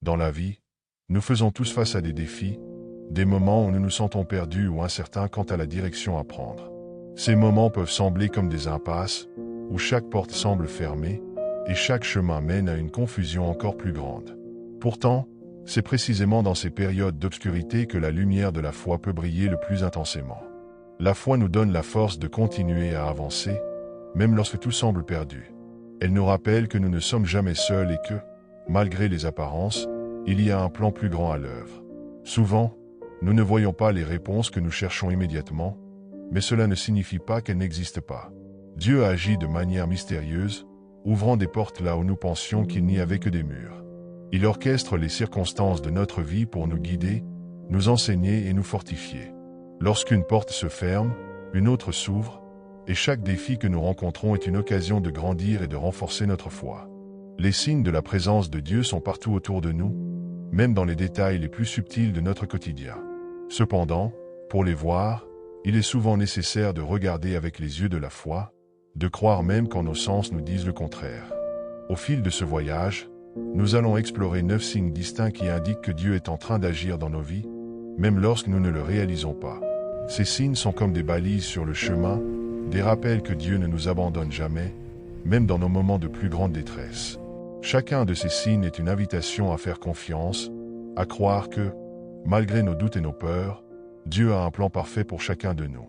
Dans la vie, nous faisons tous face à des défis, des moments où nous nous sentons perdus ou incertains quant à la direction à prendre. Ces moments peuvent sembler comme des impasses, où chaque porte semble fermée, et chaque chemin mène à une confusion encore plus grande. Pourtant, c'est précisément dans ces périodes d'obscurité que la lumière de la foi peut briller le plus intensément. La foi nous donne la force de continuer à avancer, même lorsque tout semble perdu. Elle nous rappelle que nous ne sommes jamais seuls et que, malgré les apparences, il y a un plan plus grand à l'œuvre. Souvent, nous ne voyons pas les réponses que nous cherchons immédiatement, mais cela ne signifie pas qu'elles n'existent pas. Dieu agit de manière mystérieuse, ouvrant des portes là où nous pensions qu'il n'y avait que des murs. Il orchestre les circonstances de notre vie pour nous guider, nous enseigner et nous fortifier. Lorsqu'une porte se ferme, une autre s'ouvre, et chaque défi que nous rencontrons est une occasion de grandir et de renforcer notre foi. Les signes de la présence de Dieu sont partout autour de nous, même dans les détails les plus subtils de notre quotidien. Cependant, pour les voir, il est souvent nécessaire de regarder avec les yeux de la foi, de croire même quand nos sens nous disent le contraire. Au fil de ce voyage, nous allons explorer 9 signes distincts qui indiquent que Dieu est en train d'agir dans nos vies, même lorsque nous ne le réalisons pas. Ces signes sont comme des balises sur le chemin, des rappels que Dieu ne nous abandonne jamais, même dans nos moments de plus grande détresse. Chacun de ces signes est une invitation à faire confiance, à croire que, malgré nos doutes et nos peurs, Dieu a un plan parfait pour chacun de nous.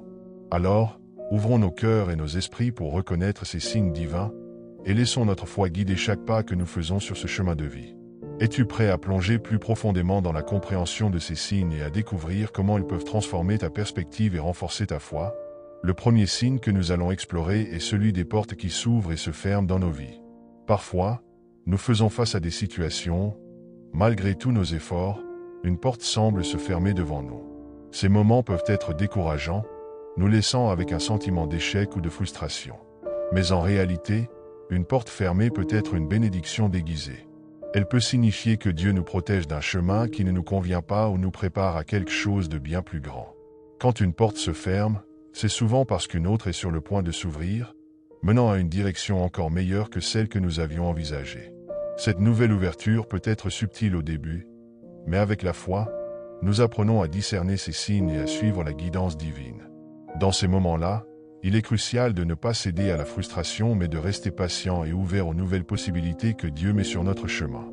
Alors, ouvrons nos cœurs et nos esprits pour reconnaître ces signes divins, et laissons notre foi guider chaque pas que nous faisons sur ce chemin de vie. Es-tu prêt à plonger plus profondément dans la compréhension de ces signes et à découvrir comment ils peuvent transformer ta perspective et renforcer ta foi? Le premier signe que nous allons explorer est celui des portes qui s'ouvrent et se ferment dans nos vies. Parfois, nous faisons face à des situations, malgré tous nos efforts, une porte semble se fermer devant nous. Ces moments peuvent être décourageants, nous laissant avec un sentiment d'échec ou de frustration. Mais en réalité, une porte fermée peut être une bénédiction déguisée. Elle peut signifier que Dieu nous protège d'un chemin qui ne nous convient pas ou nous prépare à quelque chose de bien plus grand. Quand une porte se ferme, c'est souvent parce qu'une autre est sur le point de s'ouvrir, menant à une direction encore meilleure que celle que nous avions envisagée. Cette nouvelle ouverture peut être subtile au début, mais avec la foi, nous apprenons à discerner ces signes et à suivre la guidance divine. Dans ces moments-là, il est crucial de ne pas céder à la frustration mais de rester patient et ouvert aux nouvelles possibilités que Dieu met sur notre chemin.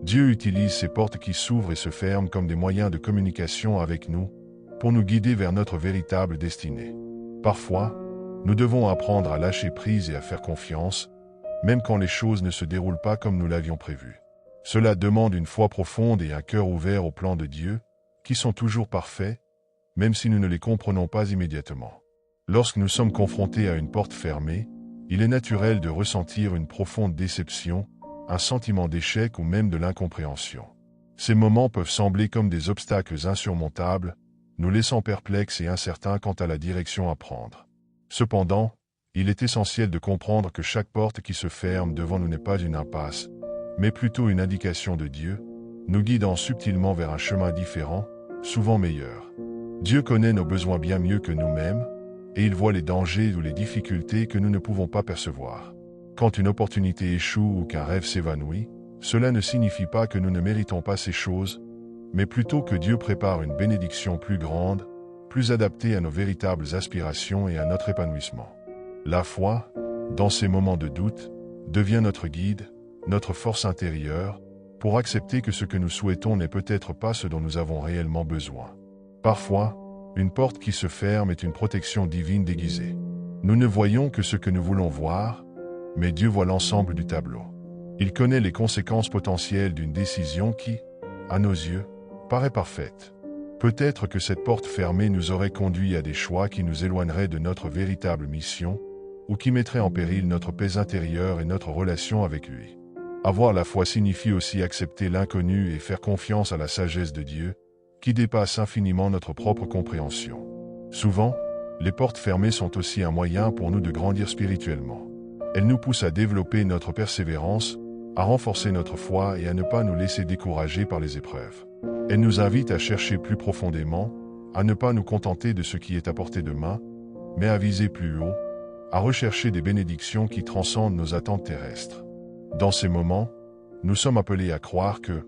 Dieu utilise ces portes qui s'ouvrent et se ferment comme des moyens de communication avec nous, pour nous guider vers notre véritable destinée. Parfois, nous devons apprendre à lâcher prise et à faire confiance, même quand les choses ne se déroulent pas comme nous l'avions prévu. Cela demande une foi profonde et un cœur ouvert aux plans de Dieu, qui sont toujours parfaits, même si nous ne les comprenons pas immédiatement. Lorsque nous sommes confrontés à une porte fermée, il est naturel de ressentir une profonde déception, un sentiment d'échec ou même de l'incompréhension. Ces moments peuvent sembler comme des obstacles insurmontables, nous laissant perplexes et incertains quant à la direction à prendre. Cependant, il est essentiel de comprendre que chaque porte qui se ferme devant nous n'est pas une impasse, mais plutôt une indication de Dieu, nous guidant subtilement vers un chemin différent, souvent meilleur. Dieu connaît nos besoins bien mieux que nous-mêmes, et il voit les dangers ou les difficultés que nous ne pouvons pas percevoir. Quand une opportunité échoue ou qu'un rêve s'évanouit, cela ne signifie pas que nous ne méritons pas ces choses, mais plutôt que Dieu prépare une bénédiction plus grande, plus adaptée à nos véritables aspirations et à notre épanouissement. La foi, dans ces moments de doute, devient notre guide, notre force intérieure, pour accepter que ce que nous souhaitons n'est peut-être pas ce dont nous avons réellement besoin. Parfois, une porte qui se ferme est une protection divine déguisée. Nous ne voyons que ce que nous voulons voir, mais Dieu voit l'ensemble du tableau. Il connaît les conséquences potentielles d'une décision qui, à nos yeux, paraît parfaite. Peut-être que cette porte fermée nous aurait conduit à des choix qui nous éloigneraient de notre véritable mission, ou qui mettraient en péril notre paix intérieure et notre relation avec lui. Avoir la foi signifie aussi accepter l'inconnu et faire confiance à la sagesse de Dieu, qui dépasse infiniment notre propre compréhension. Souvent, les portes fermées sont aussi un moyen pour nous de grandir spirituellement. Elles nous poussent à développer notre persévérance, à renforcer notre foi et à ne pas nous laisser décourager par les épreuves. Elles nous invitent à chercher plus profondément, à ne pas nous contenter de ce qui est à portée de main, mais à viser plus haut, à rechercher des bénédictions qui transcendent nos attentes terrestres. Dans ces moments, nous sommes appelés à croire que,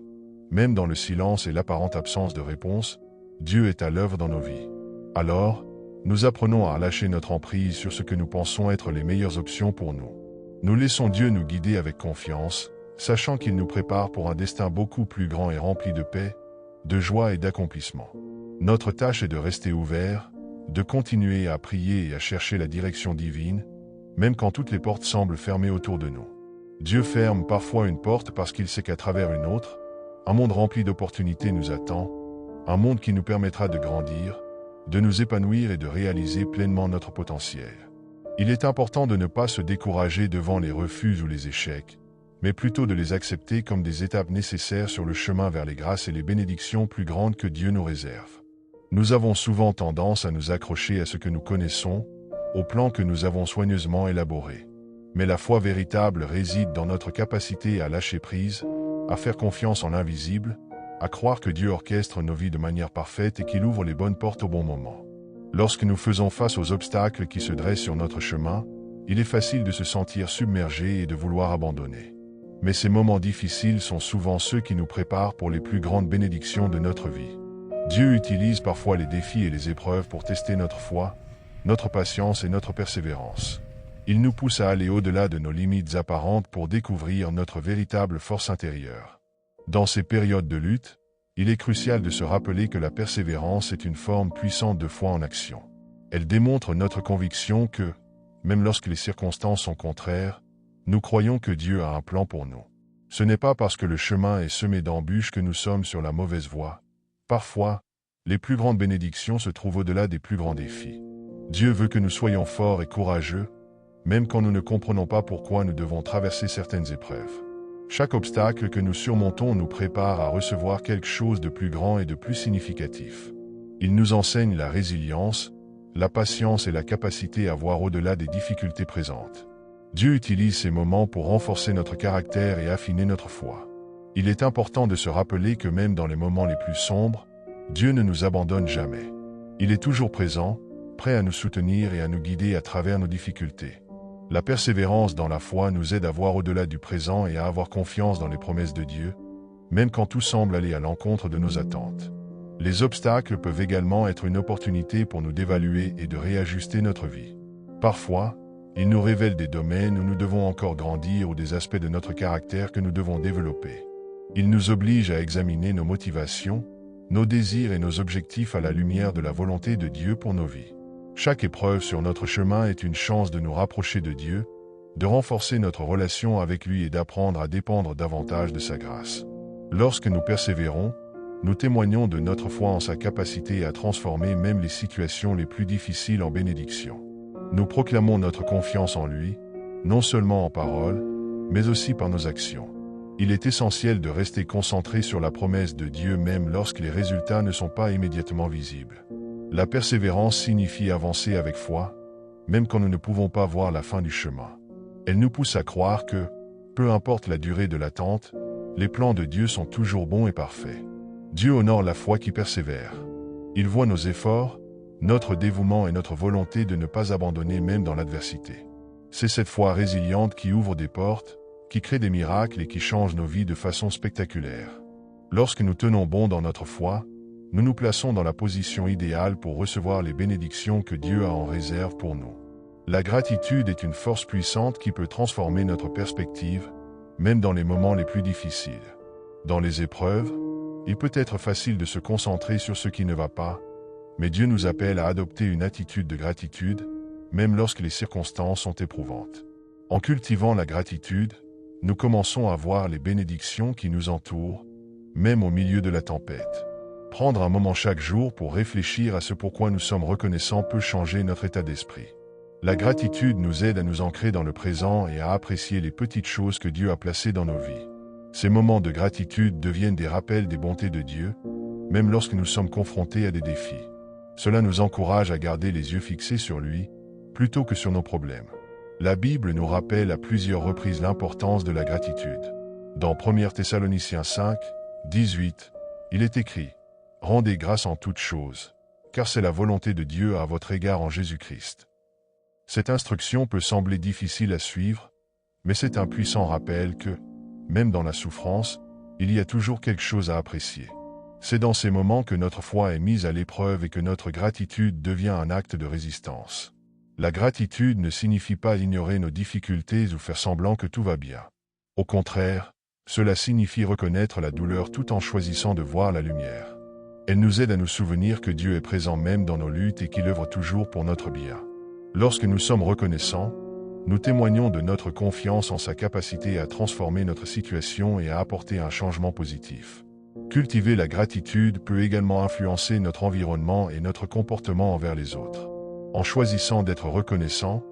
Même dans le silence et l'apparente absence de réponse, Dieu est à l'œuvre dans nos vies. Alors, nous apprenons à lâcher notre emprise sur ce que nous pensons être les meilleures options pour nous. Nous laissons Dieu nous guider avec confiance, sachant qu'il nous prépare pour un destin beaucoup plus grand et rempli de paix, de joie et d'accomplissement. Notre tâche est de rester ouvert, de continuer à prier et à chercher la direction divine, même quand toutes les portes semblent fermées autour de nous. Dieu ferme parfois une porte parce qu'il sait qu'à travers une autre, un monde rempli d'opportunités nous attend, un monde qui nous permettra de grandir, de nous épanouir et de réaliser pleinement notre potentiel. Il est important de ne pas se décourager devant les refus ou les échecs, mais plutôt de les accepter comme des étapes nécessaires sur le chemin vers les grâces et les bénédictions plus grandes que Dieu nous réserve. Nous avons souvent tendance à nous accrocher à ce que nous connaissons, au plan que nous avons soigneusement élaboré. Mais la foi véritable réside dans notre capacité à lâcher prise, à faire confiance en l'invisible, à croire que Dieu orchestre nos vies de manière parfaite et qu'il ouvre les bonnes portes au bon moment. Lorsque nous faisons face aux obstacles qui se dressent sur notre chemin, il est facile de se sentir submergé et de vouloir abandonner. Mais ces moments difficiles sont souvent ceux qui nous préparent pour les plus grandes bénédictions de notre vie. Dieu utilise parfois les défis et les épreuves pour tester notre foi, notre patience et notre persévérance. Il nous pousse à aller au-delà de nos limites apparentes pour découvrir notre véritable force intérieure. Dans ces périodes de lutte, il est crucial de se rappeler que la persévérance est une forme puissante de foi en action. Elle démontre notre conviction que, même lorsque les circonstances sont contraires, nous croyons que Dieu a un plan pour nous. Ce n'est pas parce que le chemin est semé d'embûches que nous sommes sur la mauvaise voie. Parfois, les plus grandes bénédictions se trouvent au-delà des plus grands défis. Dieu veut que nous soyons forts et courageux, même quand nous ne comprenons pas pourquoi nous devons traverser certaines épreuves. Chaque obstacle que nous surmontons nous prépare à recevoir quelque chose de plus grand et de plus significatif. Il nous enseigne la résilience, la patience et la capacité à voir au-delà des difficultés présentes. Dieu utilise ces moments pour renforcer notre caractère et affiner notre foi. Il est important de se rappeler que même dans les moments les plus sombres, Dieu ne nous abandonne jamais. Il est toujours présent, prêt à nous soutenir et à nous guider à travers nos difficultés. La persévérance dans la foi nous aide à voir au-delà du présent et à avoir confiance dans les promesses de Dieu, même quand tout semble aller à l'encontre de nos attentes. Les obstacles peuvent également être une opportunité pour nous d'évaluer et de réajuster notre vie. Parfois, ils nous révèlent des domaines où nous devons encore grandir ou des aspects de notre caractère que nous devons développer. Ils nous obligent à examiner nos motivations, nos désirs et nos objectifs à la lumière de la volonté de Dieu pour nos vies. Chaque épreuve sur notre chemin est une chance de nous rapprocher de Dieu, de renforcer notre relation avec lui et d'apprendre à dépendre davantage de sa grâce. Lorsque nous persévérons, nous témoignons de notre foi en sa capacité à transformer même les situations les plus difficiles en bénédictions. Nous proclamons notre confiance en lui, non seulement en parole, mais aussi par nos actions. Il est essentiel de rester concentré sur la promesse de Dieu même lorsque les résultats ne sont pas immédiatement visibles. La persévérance signifie avancer avec foi, même quand nous ne pouvons pas voir la fin du chemin. Elle nous pousse à croire que, peu importe la durée de l'attente, les plans de Dieu sont toujours bons et parfaits. Dieu honore la foi qui persévère. Il voit nos efforts, notre dévouement et notre volonté de ne pas abandonner même dans l'adversité. C'est cette foi résiliente qui ouvre des portes, qui crée des miracles et qui change nos vies de façon spectaculaire. Lorsque nous tenons bon dans notre foi, nous nous plaçons dans la position idéale pour recevoir les bénédictions que Dieu a en réserve pour nous. La gratitude est une force puissante qui peut transformer notre perspective, même dans les moments les plus difficiles. Dans les épreuves, il peut être facile de se concentrer sur ce qui ne va pas, mais Dieu nous appelle à adopter une attitude de gratitude, même lorsque les circonstances sont éprouvantes. En cultivant la gratitude, nous commençons à voir les bénédictions qui nous entourent, même au milieu de la tempête. Prendre un moment chaque jour pour réfléchir à ce pourquoi nous sommes reconnaissants peut changer notre état d'esprit. La gratitude nous aide à nous ancrer dans le présent et à apprécier les petites choses que Dieu a placées dans nos vies. Ces moments de gratitude deviennent des rappels des bontés de Dieu, même lorsque nous sommes confrontés à des défis. Cela nous encourage à garder les yeux fixés sur lui, plutôt que sur nos problèmes. La Bible nous rappelle à plusieurs reprises l'importance de la gratitude. Dans 1 Thessaloniciens 5, 18, il est écrit « Rendez grâce en toutes choses, car c'est la volonté de Dieu à votre égard en Jésus-Christ. » Cette instruction peut sembler difficile à suivre, mais c'est un puissant rappel que, même dans la souffrance, il y a toujours quelque chose à apprécier. C'est dans ces moments que notre foi est mise à l'épreuve et que notre gratitude devient un acte de résistance. La gratitude ne signifie pas ignorer nos difficultés ou faire semblant que tout va bien. Au contraire, cela signifie reconnaître la douleur tout en choisissant de voir la lumière. Elle nous aide à nous souvenir que Dieu est présent même dans nos luttes et qu'il œuvre toujours pour notre bien. Lorsque nous sommes reconnaissants, nous témoignons de notre confiance en sa capacité à transformer notre situation et à apporter un changement positif. Cultiver la gratitude peut également influencer notre environnement et notre comportement envers les autres. En choisissant d'être reconnaissants,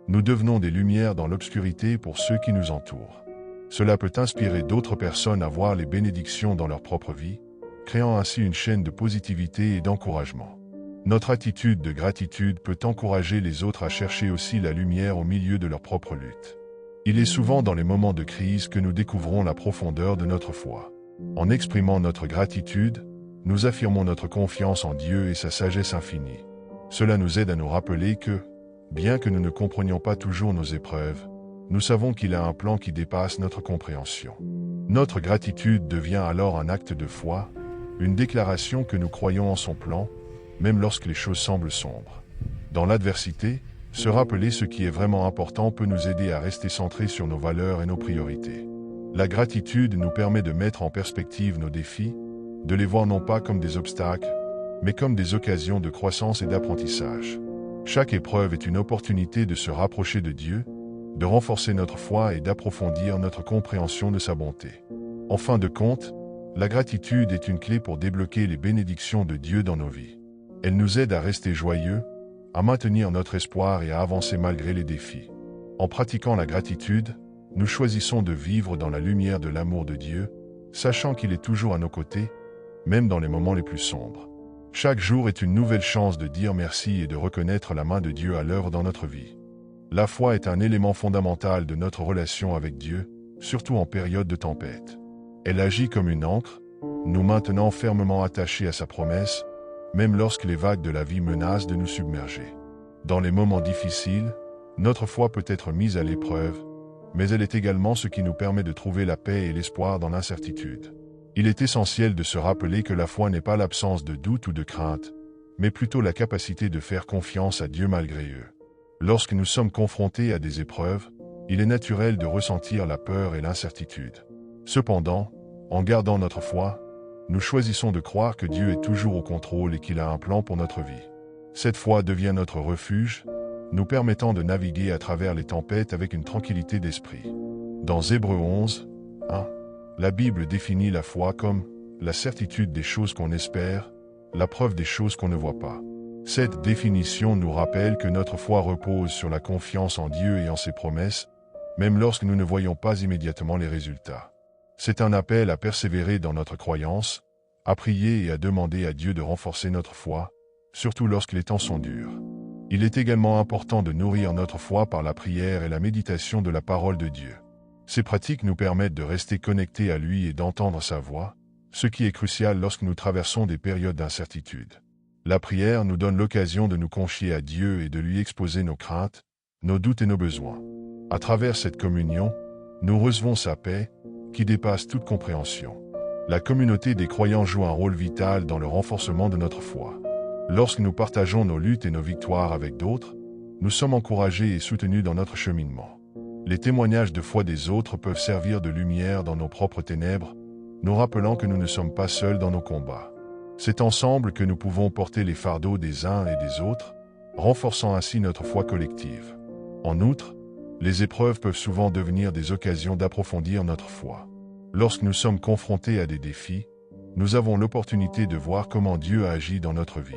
nous devenons des lumières dans l'obscurité pour ceux qui nous entourent. Cela peut inspirer d'autres personnes à voir les bénédictions dans leur propre vie, créant ainsi une chaîne de positivité et d'encouragement. Notre attitude de gratitude peut encourager les autres à chercher aussi la lumière au milieu de leur propre lutte. Il est souvent dans les moments de crise que nous découvrons la profondeur de notre foi. En exprimant notre gratitude, nous affirmons notre confiance en Dieu et sa sagesse infinie. Cela nous aide à nous rappeler que, bien que nous ne comprenions pas toujours nos épreuves, nous savons qu'il a un plan qui dépasse notre compréhension. Notre gratitude devient alors un acte de foi, une déclaration que nous croyons en son plan, même lorsque les choses semblent sombres. Dans l'adversité, se rappeler ce qui est vraiment important peut nous aider à rester centrés sur nos valeurs et nos priorités. La gratitude nous permet de mettre en perspective nos défis, de les voir non pas comme des obstacles, mais comme des occasions de croissance et d'apprentissage. Chaque épreuve est une opportunité de se rapprocher de Dieu, de renforcer notre foi et d'approfondir notre compréhension de sa bonté. En fin de compte, la gratitude est une clé pour débloquer les bénédictions de Dieu dans nos vies. Elle nous aide à rester joyeux, à maintenir notre espoir et à avancer malgré les défis. En pratiquant la gratitude, nous choisissons de vivre dans la lumière de l'amour de Dieu, sachant qu'il est toujours à nos côtés, même dans les moments les plus sombres. Chaque jour est une nouvelle chance de dire merci et de reconnaître la main de Dieu à l'œuvre dans notre vie. La foi est un élément fondamental de notre relation avec Dieu, surtout en période de tempête. Elle agit comme une ancre, nous maintenant fermement attachés à sa promesse, même lorsque les vagues de la vie menacent de nous submerger. Dans les moments difficiles, notre foi peut être mise à l'épreuve, mais elle est également ce qui nous permet de trouver la paix et l'espoir dans l'incertitude. Il est essentiel de se rappeler que la foi n'est pas l'absence de doute ou de crainte, mais plutôt la capacité de faire confiance à Dieu malgré eux. Lorsque nous sommes confrontés à des épreuves, il est naturel de ressentir la peur et l'incertitude. Cependant, en gardant notre foi, nous choisissons de croire que Dieu est toujours au contrôle et qu'il a un plan pour notre vie. Cette foi devient notre refuge, nous permettant de naviguer à travers les tempêtes avec une tranquillité d'esprit. Dans Hébreux 11, 1, la Bible définit la foi comme la certitude des choses qu'on espère, la preuve des choses qu'on ne voit pas. Cette définition nous rappelle que notre foi repose sur la confiance en Dieu et en ses promesses, même lorsque nous ne voyons pas immédiatement les résultats. C'est un appel à persévérer dans notre croyance, à prier et à demander à Dieu de renforcer notre foi, surtout lorsque les temps sont durs. Il est également important de nourrir notre foi par la prière et la méditation de la parole de Dieu. Ces pratiques nous permettent de rester connectés à lui et d'entendre sa voix, ce qui est crucial lorsque nous traversons des périodes d'incertitude. La prière nous donne l'occasion de nous confier à Dieu et de lui exposer nos craintes, nos doutes et nos besoins. À travers cette communion, nous recevons sa paix, qui dépasse toute compréhension. La communauté des croyants joue un rôle vital dans le renforcement de notre foi. Lorsque nous partageons nos luttes et nos victoires avec d'autres, nous sommes encouragés et soutenus dans notre cheminement. Les témoignages de foi des autres peuvent servir de lumière dans nos propres ténèbres, nous rappelant que nous ne sommes pas seuls dans nos combats. C'est ensemble que nous pouvons porter les fardeaux des uns et des autres, renforçant ainsi notre foi collective. En outre, les épreuves peuvent souvent devenir des occasions d'approfondir notre foi. Lorsque nous sommes confrontés à des défis, nous avons l'opportunité de voir comment Dieu agit dans notre vie.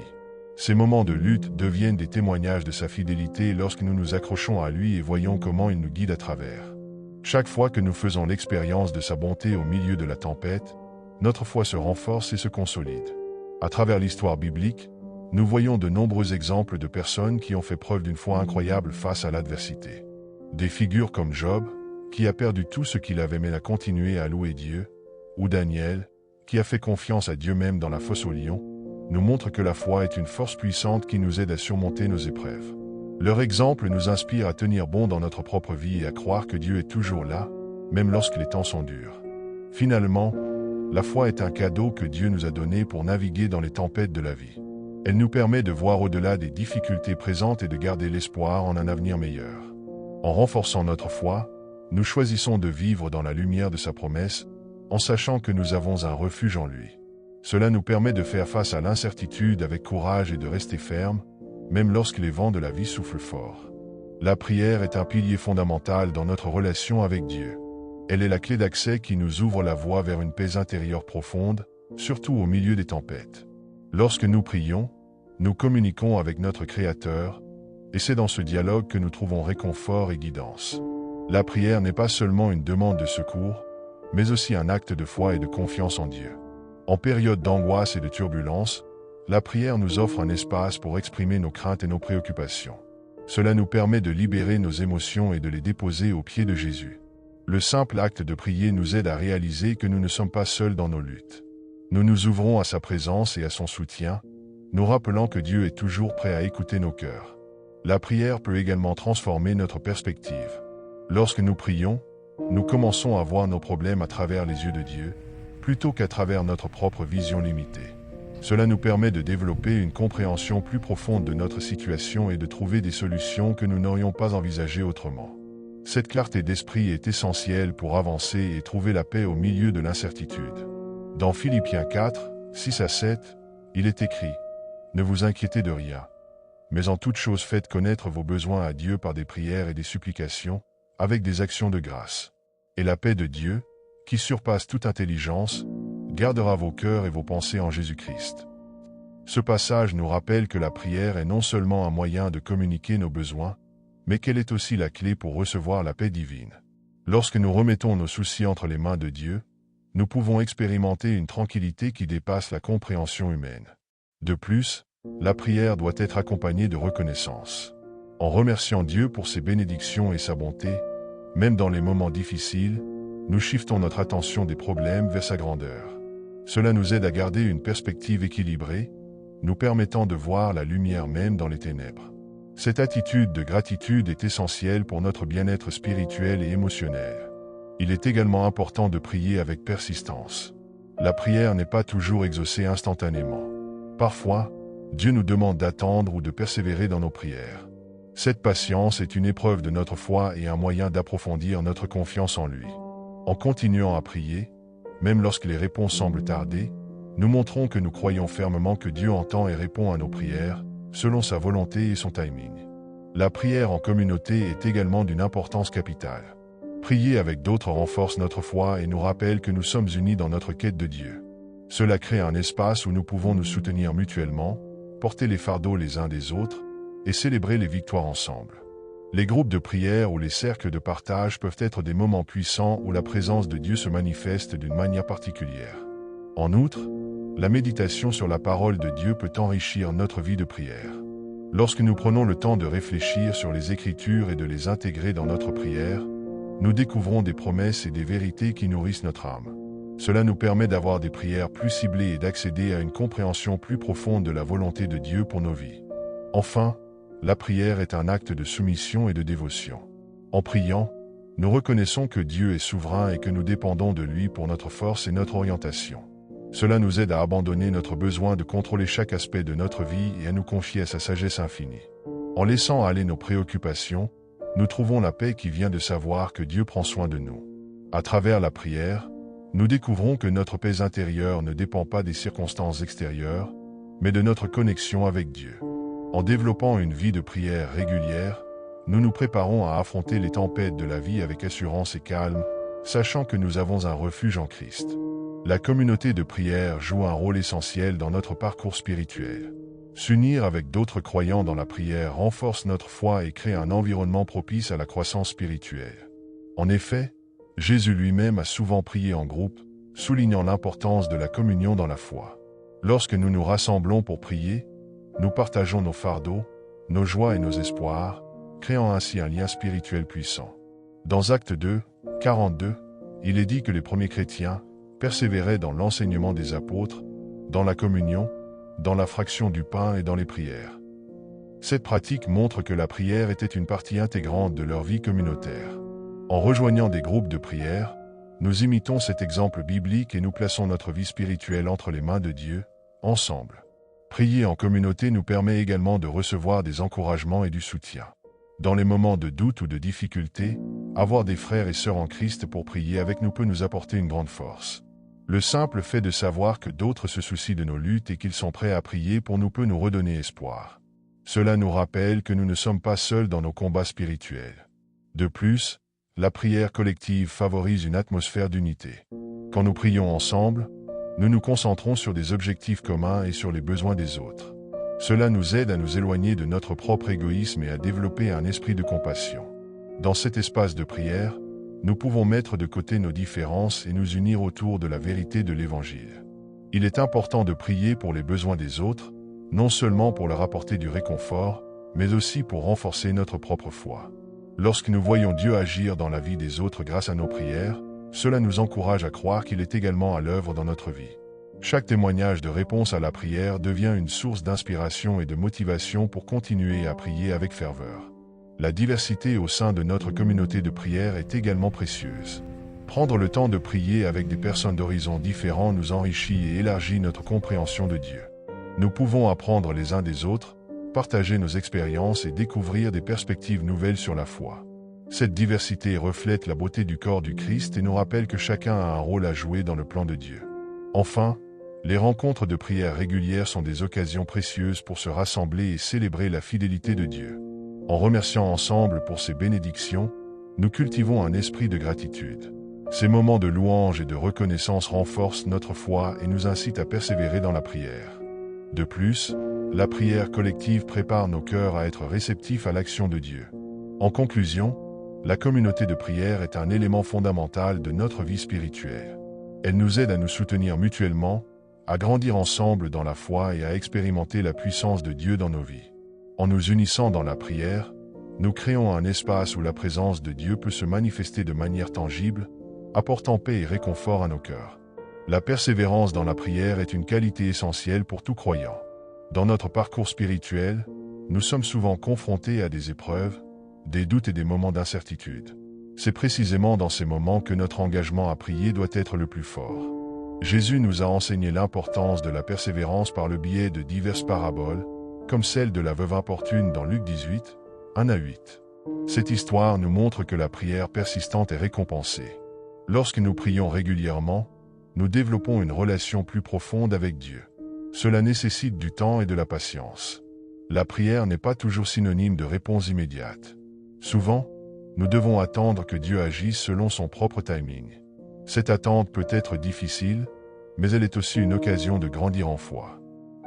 Ces moments de lutte deviennent des témoignages de sa fidélité lorsque nous nous accrochons à lui et voyons comment il nous guide à travers. Chaque fois que nous faisons l'expérience de sa bonté au milieu de la tempête, notre foi se renforce et se consolide. À travers l'histoire biblique, nous voyons de nombreux exemples de personnes qui ont fait preuve d'une foi incroyable face à l'adversité. Des figures comme Job, qui a perdu tout ce qu'il avait mais a continué à louer Dieu, ou Daniel, qui a fait confiance à Dieu même dans la fosse aux lions, nous montrent que la foi est une force puissante qui nous aide à surmonter nos épreuves. Leur exemple nous inspire à tenir bon dans notre propre vie et à croire que Dieu est toujours là, même lorsque les temps sont durs. Finalement, La foi est un cadeau que Dieu nous a donné pour naviguer dans les tempêtes de la vie. Elle nous permet de voir au-delà des difficultés présentes et de garder l'espoir en un avenir meilleur. En renforçant notre foi, nous choisissons de vivre dans la lumière de sa promesse, en sachant que nous avons un refuge en lui. Cela nous permet de faire face à l'incertitude avec courage et de rester ferme, même lorsque les vents de la vie soufflent fort. La prière est un pilier fondamental dans notre relation avec Dieu. Elle est la clé d'accès qui nous ouvre la voie vers une paix intérieure profonde, surtout au milieu des tempêtes. Lorsque nous prions, nous communiquons avec notre Créateur, et c'est dans ce dialogue que nous trouvons réconfort et guidance. La prière n'est pas seulement une demande de secours, mais aussi un acte de foi et de confiance en Dieu. En période d'angoisse et de turbulence, la prière nous offre un espace pour exprimer nos craintes et nos préoccupations. Cela nous permet de libérer nos émotions et de les déposer aux pieds de Jésus. Le simple acte de prier nous aide à réaliser que nous ne sommes pas seuls dans nos luttes. Nous nous ouvrons à sa présence et à son soutien, nous rappelant que Dieu est toujours prêt à écouter nos cœurs. La prière peut également transformer notre perspective. Lorsque nous prions, nous commençons à voir nos problèmes à travers les yeux de Dieu, plutôt qu'à travers notre propre vision limitée. Cela nous permet de développer une compréhension plus profonde de notre situation et de trouver des solutions que nous n'aurions pas envisagées autrement. Cette clarté d'esprit est essentielle pour avancer et trouver la paix au milieu de l'incertitude. Dans Philippiens 4, 6 à 7, il est écrit « Ne vous inquiétez de rien, mais en toute chose faites connaître vos besoins à Dieu par des prières et des supplications, avec des actions de grâce. Et la paix de Dieu, qui surpasse toute intelligence, gardera vos cœurs et vos pensées en Jésus-Christ. » Ce passage nous rappelle que la prière est non seulement un moyen de communiquer nos besoins, mais qu'elle est aussi la clé pour recevoir la paix divine. Lorsque nous remettons nos soucis entre les mains de Dieu, nous pouvons expérimenter une tranquillité qui dépasse la compréhension humaine. De plus, la prière doit être accompagnée de reconnaissance. En remerciant Dieu pour ses bénédictions et sa bonté, même dans les moments difficiles, nous shiftons notre attention des problèmes vers sa grandeur. Cela nous aide à garder une perspective équilibrée, nous permettant de voir la lumière même dans les ténèbres. Cette attitude de gratitude est essentielle pour notre bien-être spirituel et émotionnel. Il est également important de prier avec persistance. La prière n'est pas toujours exaucée instantanément. Parfois, Dieu nous demande d'attendre ou de persévérer dans nos prières. Cette patience est une épreuve de notre foi et un moyen d'approfondir notre confiance en lui. En continuant à prier, même lorsque les réponses semblent tarder, nous montrons que nous croyons fermement que Dieu entend et répond à nos prières, selon sa volonté et son timing. La prière en communauté est également d'une importance capitale. Prier avec d'autres renforce notre foi et nous rappelle que nous sommes unis dans notre quête de Dieu. Cela crée un espace où nous pouvons nous soutenir mutuellement, porter les fardeaux les uns des autres, et célébrer les victoires ensemble. Les groupes de prière ou les cercles de partage peuvent être des moments puissants où la présence de Dieu se manifeste d'une manière particulière. En outre, la méditation sur la parole de Dieu peut enrichir notre vie de prière. Lorsque nous prenons le temps de réfléchir sur les Écritures et de les intégrer dans notre prière, nous découvrons des promesses et des vérités qui nourrissent notre âme. Cela nous permet d'avoir des prières plus ciblées et d'accéder à une compréhension plus profonde de la volonté de Dieu pour nos vies. Enfin, la prière est un acte de soumission et de dévotion. En priant, nous reconnaissons que Dieu est souverain et que nous dépendons de lui pour notre force et notre orientation. Cela nous aide à abandonner notre besoin de contrôler chaque aspect de notre vie et à nous confier à sa sagesse infinie. En laissant aller nos préoccupations, nous trouvons la paix qui vient de savoir que Dieu prend soin de nous. À travers la prière, nous découvrons que notre paix intérieure ne dépend pas des circonstances extérieures, mais de notre connexion avec Dieu. En développant une vie de prière régulière, nous nous préparons à affronter les tempêtes de la vie avec assurance et calme, sachant que nous avons un refuge en Christ. La communauté de prière joue un rôle essentiel dans notre parcours spirituel. S'unir avec d'autres croyants dans la prière renforce notre foi et crée un environnement propice à la croissance spirituelle. En effet, Jésus lui-même a souvent prié en groupe, soulignant l'importance de la communion dans la foi. Lorsque nous nous rassemblons pour prier, nous partageons nos fardeaux, nos joies et nos espoirs, créant ainsi un lien spirituel puissant. Dans Actes 2, 42, il est dit que les premiers chrétiens persévéraient dans l'enseignement des apôtres, dans la communion, dans la fraction du pain et dans les prières. Cette pratique montre que la prière était une partie intégrante de leur vie communautaire. En rejoignant des groupes de prière, Nous imitons cet exemple biblique et nous plaçons notre vie spirituelle entre les mains de Dieu, ensemble. Prier en communauté nous permet également de recevoir des encouragements et du soutien. Dans les moments de doute ou de difficulté, avoir des frères et sœurs en Christ pour prier avec nous peut nous apporter une grande force. Le simple fait de savoir que d'autres se soucient de nos luttes et qu'ils sont prêts à prier pour nous peut nous redonner espoir. Cela nous rappelle que nous ne sommes pas seuls dans nos combats spirituels. De plus, la prière collective favorise une atmosphère d'unité. Quand nous prions ensemble, nous nous concentrons sur des objectifs communs et sur les besoins des autres. Cela nous aide à nous éloigner de notre propre égoïsme et à développer un esprit de compassion. Dans cet espace de prière, nous pouvons mettre de côté nos différences et nous unir autour de la vérité de l'Évangile. Il est important de prier pour les besoins des autres, non seulement pour leur apporter du réconfort, mais aussi pour renforcer notre propre foi. Lorsque nous voyons Dieu agir dans la vie des autres grâce à nos prières, cela nous encourage à croire qu'il est également à l'œuvre dans notre vie. Chaque témoignage de réponse à la prière devient une source d'inspiration et de motivation pour continuer à prier avec ferveur. La diversité au sein de notre communauté de prière est également précieuse. Prendre le temps de prier avec des personnes d'horizons différents nous enrichit et élargit notre compréhension de Dieu. Nous pouvons apprendre les uns des autres, partager nos expériences et découvrir des perspectives nouvelles sur la foi. Cette diversité reflète la beauté du corps du Christ et nous rappelle que chacun a un rôle à jouer dans le plan de Dieu. Enfin, les rencontres de prière régulières sont des occasions précieuses pour se rassembler et célébrer la fidélité de Dieu. En remerciant ensemble pour ses bénédictions, nous cultivons un esprit de gratitude. Ces moments de louange et de reconnaissance renforcent notre foi et nous incitent à persévérer dans la prière. De plus, la prière collective prépare nos cœurs à être réceptifs à l'action de Dieu. En conclusion, la communauté de prière est un élément fondamental de notre vie spirituelle. Elle nous aide à nous soutenir mutuellement, à grandir ensemble dans la foi et à expérimenter la puissance de Dieu dans nos vies. En nous unissant dans la prière, nous créons un espace où la présence de Dieu peut se manifester de manière tangible, apportant paix et réconfort à nos cœurs. La persévérance dans la prière est une qualité essentielle pour tout croyant. Dans notre parcours spirituel, nous sommes souvent confrontés à des épreuves, des doutes et des moments d'incertitude. C'est précisément dans ces moments que notre engagement à prier doit être le plus fort. Jésus nous a enseigné l'importance de la persévérance par le biais de diverses paraboles, comme celle de la veuve importune dans Luc 18, 1-8. Cette histoire nous montre que la prière persistante est récompensée. Lorsque nous prions régulièrement, nous développons une relation plus profonde avec Dieu. Cela nécessite du temps et de la patience. La prière n'est pas toujours synonyme de réponse immédiate. Souvent, nous devons attendre que Dieu agisse selon son propre timing. Cette attente peut être difficile, mais elle est aussi une occasion de grandir en foi.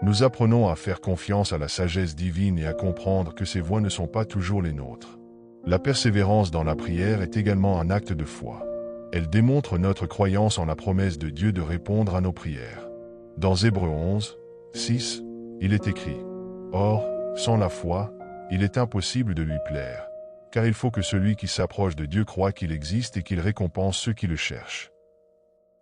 Nous apprenons à faire confiance à la sagesse divine et à comprendre que ses voies ne sont pas toujours les nôtres. La persévérance dans la prière est également un acte de foi. Elle démontre notre croyance en la promesse de Dieu de répondre à nos prières. Dans Hébreux 11, 6, il est écrit « Or, sans la foi, il est impossible de lui plaire, car il faut que celui qui s'approche de Dieu croie qu'il existe et qu'il récompense ceux qui le cherchent. »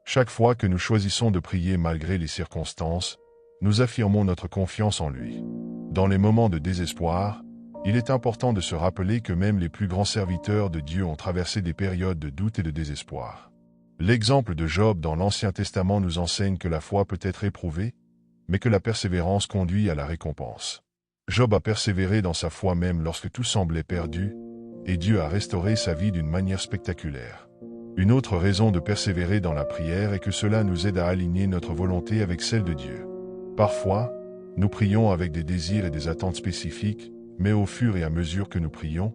Chaque fois que nous choisissons de prier malgré les circonstances, nous affirmons notre confiance en lui. Dans les moments de désespoir, il est important de se rappeler que même les plus grands serviteurs de Dieu ont traversé des périodes de doute et de désespoir. L'exemple de Job dans l'Ancien Testament nous enseigne que la foi peut être éprouvée, mais que la persévérance conduit à la récompense. Job a persévéré dans sa foi même lorsque tout semblait perdu, et Dieu a restauré sa vie d'une manière spectaculaire. Une autre raison de persévérer dans la prière est que cela nous aide à aligner notre volonté avec celle de Dieu. Parfois, nous prions avec des désirs et des attentes spécifiques, mais au fur et à mesure que nous prions,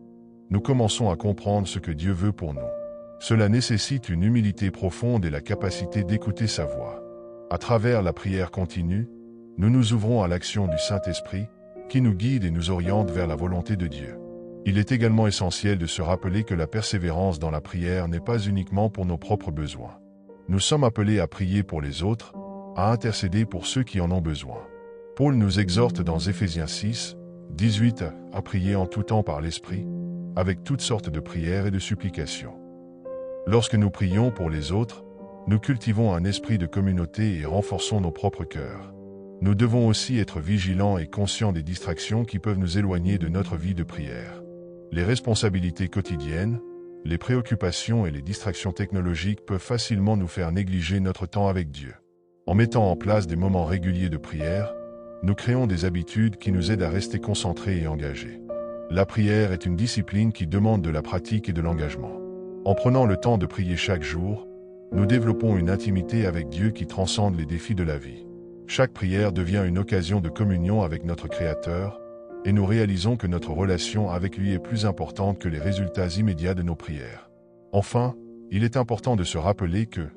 nous commençons à comprendre ce que Dieu veut pour nous. Cela nécessite une humilité profonde et la capacité d'écouter sa voix. À travers la prière continue, nous nous ouvrons à l'action du Saint-Esprit, qui nous guide et nous oriente vers la volonté de Dieu. Il est également essentiel de se rappeler que la persévérance dans la prière n'est pas uniquement pour nos propres besoins. Nous sommes appelés à prier pour les autres, à intercéder pour ceux qui en ont besoin. Paul nous exhorte dans Éphésiens 6, 18 à prier en tout temps par l'Esprit, avec toutes sortes de prières et de supplications. Lorsque nous prions pour les autres, nous cultivons un esprit de communauté et renforçons nos propres cœurs. Nous devons aussi être vigilants et conscients des distractions qui peuvent nous éloigner de notre vie de prière. Les responsabilités quotidiennes, les préoccupations et les distractions technologiques peuvent facilement nous faire négliger notre temps avec Dieu. En mettant en place des moments réguliers de prière, nous créons des habitudes qui nous aident à rester concentrés et engagés. La prière est une discipline qui demande de la pratique et de l'engagement. En prenant le temps de prier chaque jour, nous développons une intimité avec Dieu qui transcende les défis de la vie. Chaque prière devient une occasion de communion avec notre Créateur, et nous réalisons que notre relation avec lui est plus importante que les résultats immédiats de nos prières. Enfin, il est important de se rappeler que,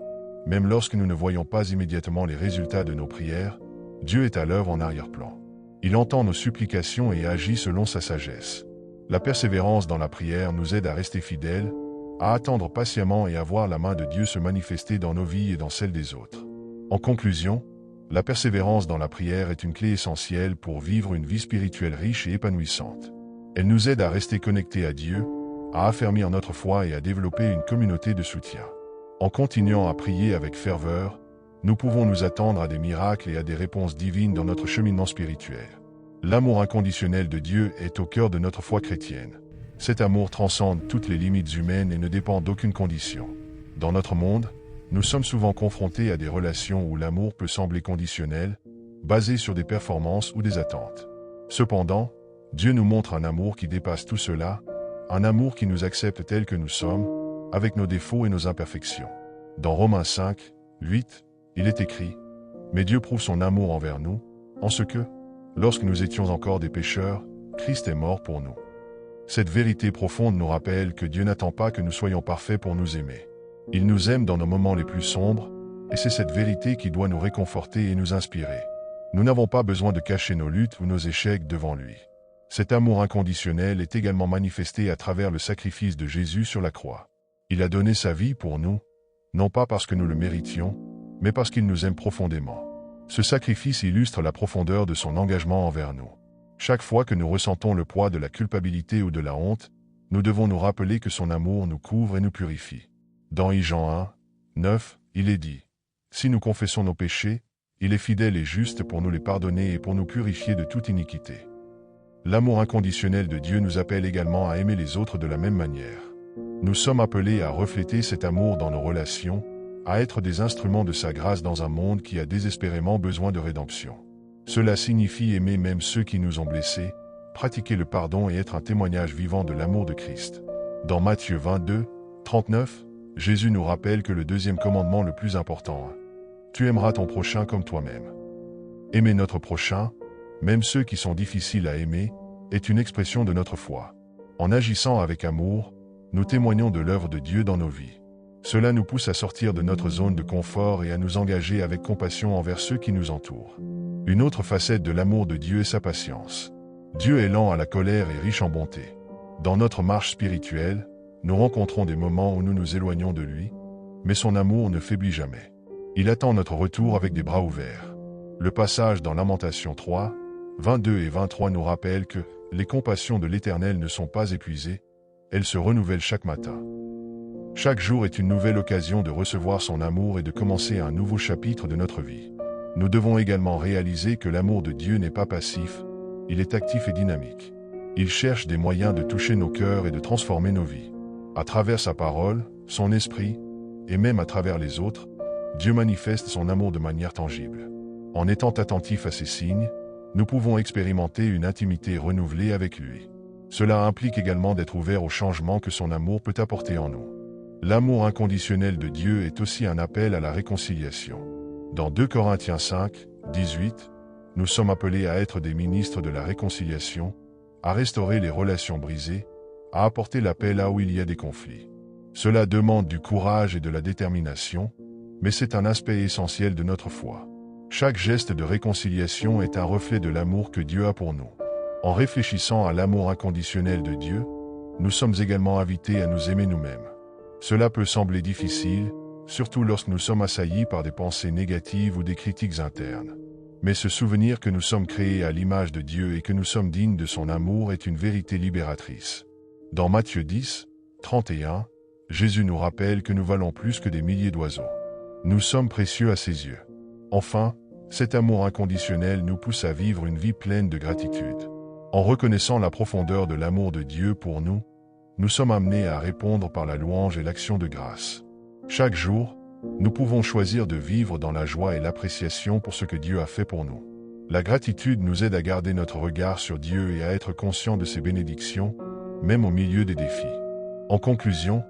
même lorsque nous ne voyons pas immédiatement les résultats de nos prières, Dieu est à l'œuvre en arrière-plan. Il entend nos supplications et agit selon sa sagesse. La persévérance dans la prière nous aide à rester fidèles, à attendre patiemment et à voir la main de Dieu se manifester dans nos vies et dans celles des autres. En conclusion, la persévérance dans la prière est une clé essentielle pour vivre une vie spirituelle riche et épanouissante. Elle nous aide à rester connectés à Dieu, à affermir notre foi et à développer une communauté de soutien. En continuant à prier avec ferveur, nous pouvons nous attendre à des miracles et à des réponses divines dans notre cheminement spirituel. L'amour inconditionnel de Dieu est au cœur de notre foi chrétienne. Cet amour transcende toutes les limites humaines et ne dépend d'aucune condition. Dans notre monde, nous sommes souvent confrontés à des relations où l'amour peut sembler conditionnel, basé sur des performances ou des attentes. Cependant, Dieu nous montre un amour qui dépasse tout cela, un amour qui nous accepte tels que nous sommes, avec nos défauts et nos imperfections. Dans Romains 5, 8, il est écrit « Mais Dieu prouve son amour envers nous, en ce que, lorsque nous étions encore des pécheurs, Christ est mort pour nous. » Cette vérité profonde nous rappelle que Dieu n'attend pas que nous soyons parfaits pour nous aimer. Il nous aime dans nos moments les plus sombres, et c'est cette vérité qui doit nous réconforter et nous inspirer. Nous n'avons pas besoin de cacher nos luttes ou nos échecs devant lui. Cet amour inconditionnel est également manifesté à travers le sacrifice de Jésus sur la croix. Il a donné sa vie pour nous, non pas parce que nous le méritions, mais parce qu'il nous aime profondément. Ce sacrifice illustre la profondeur de son engagement envers nous. Chaque fois que nous ressentons le poids de la culpabilité ou de la honte, nous devons nous rappeler que son amour nous couvre et nous purifie. Dans Jean 1, 9, il est dit « Si nous confessons nos péchés, il est fidèle et juste pour nous les pardonner et pour nous purifier de toute iniquité. » L'amour inconditionnel de Dieu nous appelle également à aimer les autres de la même manière. Nous sommes appelés à refléter cet amour dans nos relations, à être des instruments de sa grâce dans un monde qui a désespérément besoin de rédemption. Cela signifie aimer même ceux qui nous ont blessés, pratiquer le pardon et être un témoignage vivant de l'amour de Christ. Dans Matthieu 22, 39, Jésus nous rappelle que le deuxième commandement le plus important, « Tu aimeras ton prochain comme toi-même ». Aimer notre prochain, même ceux qui sont difficiles à aimer, est une expression de notre foi. En agissant avec amour, nous témoignons de l'œuvre de Dieu dans nos vies. Cela nous pousse à sortir de notre zone de confort et à nous engager avec compassion envers ceux qui nous entourent. Une autre facette de l'amour de Dieu est sa patience. Dieu est lent à la colère et riche en bonté. Dans notre marche spirituelle, nous rencontrons des moments où nous nous éloignons de lui, mais son amour ne faiblit jamais. Il attend notre retour avec des bras ouverts. Le passage dans Lamentations 3, 22 et 23 nous rappelle que les compassions de l'Éternel ne sont pas épuisées, elles se renouvellent chaque matin. Chaque jour est une nouvelle occasion de recevoir son amour et de commencer un nouveau chapitre de notre vie. Nous devons également réaliser que l'amour de Dieu n'est pas passif, il est actif et dynamique. Il cherche des moyens de toucher nos cœurs et de transformer nos vies. À travers sa parole, son esprit, et même à travers les autres, Dieu manifeste son amour de manière tangible. En étant attentifs à ces signes, nous pouvons expérimenter une intimité renouvelée avec lui. Cela implique également d'être ouvert au changement que son amour peut apporter en nous. L'amour inconditionnel de Dieu est aussi un appel à la réconciliation. Dans 2 Corinthiens 5, 18, nous sommes appelés à être des ministres de la réconciliation, à restaurer les relations brisées, à apporter la paix là où il y a des conflits. Cela demande du courage et de la détermination, mais c'est un aspect essentiel de notre foi. Chaque geste de réconciliation est un reflet de l'amour que Dieu a pour nous. En réfléchissant à l'amour inconditionnel de Dieu, nous sommes également invités à nous aimer nous-mêmes. Cela peut sembler difficile, surtout lorsque nous sommes assaillis par des pensées négatives ou des critiques internes. Mais se souvenir que nous sommes créés à l'image de Dieu et que nous sommes dignes de son amour est une vérité libératrice. Dans Matthieu 10, 31, Jésus nous rappelle que nous valons plus que des milliers d'oiseaux. Nous sommes précieux à ses yeux. Enfin, cet amour inconditionnel nous pousse à vivre une vie pleine de gratitude. En reconnaissant la profondeur de l'amour de Dieu pour nous, nous sommes amenés à répondre par la louange et l'action de grâce. Chaque jour, nous pouvons choisir de vivre dans la joie et l'appréciation pour ce que Dieu a fait pour nous. La gratitude nous aide à garder notre regard sur Dieu et à être conscients de ses bénédictions, même au milieu des défis. En conclusion,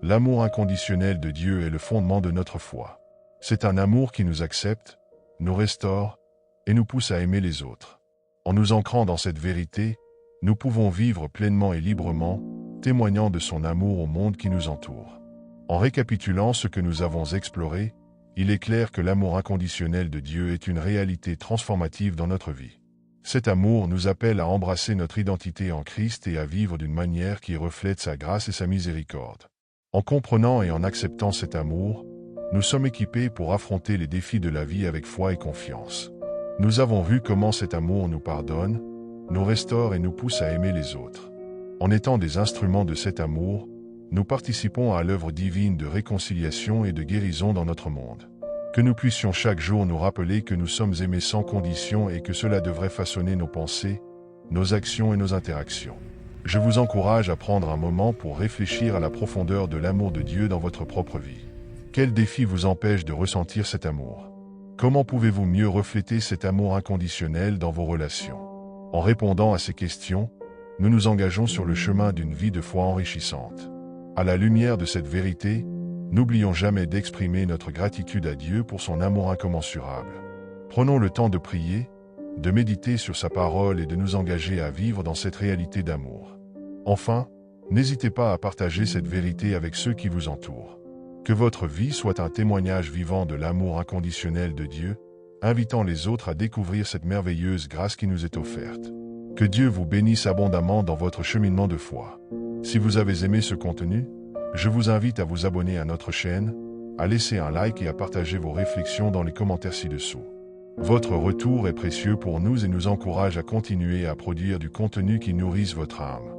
l'amour inconditionnel de Dieu est le fondement de notre foi. C'est un amour qui nous accepte, nous restaure et nous pousse à aimer les autres. En nous ancrant dans cette vérité, nous pouvons vivre pleinement et librement, témoignant de son amour au monde qui nous entoure. En récapitulant ce que nous avons exploré, il est clair que l'amour inconditionnel de Dieu est une réalité transformative dans notre vie. Cet amour nous appelle à embrasser notre identité en Christ et à vivre d'une manière qui reflète sa grâce et sa miséricorde. En comprenant et en acceptant cet amour, nous sommes équipés pour affronter les défis de la vie avec foi et confiance. Nous avons vu comment cet amour nous pardonne, nous restaure et nous pousse à aimer les autres. En étant des instruments de cet amour, nous participons à l'œuvre divine de réconciliation et de guérison dans notre monde. Que nous puissions chaque jour nous rappeler que nous sommes aimés sans condition et que cela devrait façonner nos pensées, nos actions et nos interactions. Je vous encourage à prendre un moment pour réfléchir à la profondeur de l'amour de Dieu dans votre propre vie. Quels défis vous empêchent de ressentir cet amour? Comment pouvez-vous mieux refléter cet amour inconditionnel dans vos relations? En répondant à ces questions, nous nous engageons sur le chemin d'une vie de foi enrichissante. À la lumière de cette vérité, n'oublions jamais d'exprimer notre gratitude à Dieu pour son amour incommensurable. Prenons le temps de prier, de méditer sur sa parole et de nous engager à vivre dans cette réalité d'amour. Enfin, n'hésitez pas à partager cette vérité avec ceux qui vous entourent. Que votre vie soit un témoignage vivant de l'amour inconditionnel de Dieu, invitant les autres à découvrir cette merveilleuse grâce qui nous est offerte. Que Dieu vous bénisse abondamment dans votre cheminement de foi. Si vous avez aimé ce contenu, je vous invite à vous abonner à notre chaîne, à laisser un like et à partager vos réflexions dans les commentaires ci-dessous. Votre retour est précieux pour nous et nous encourage à continuer à produire du contenu qui nourrisse votre âme.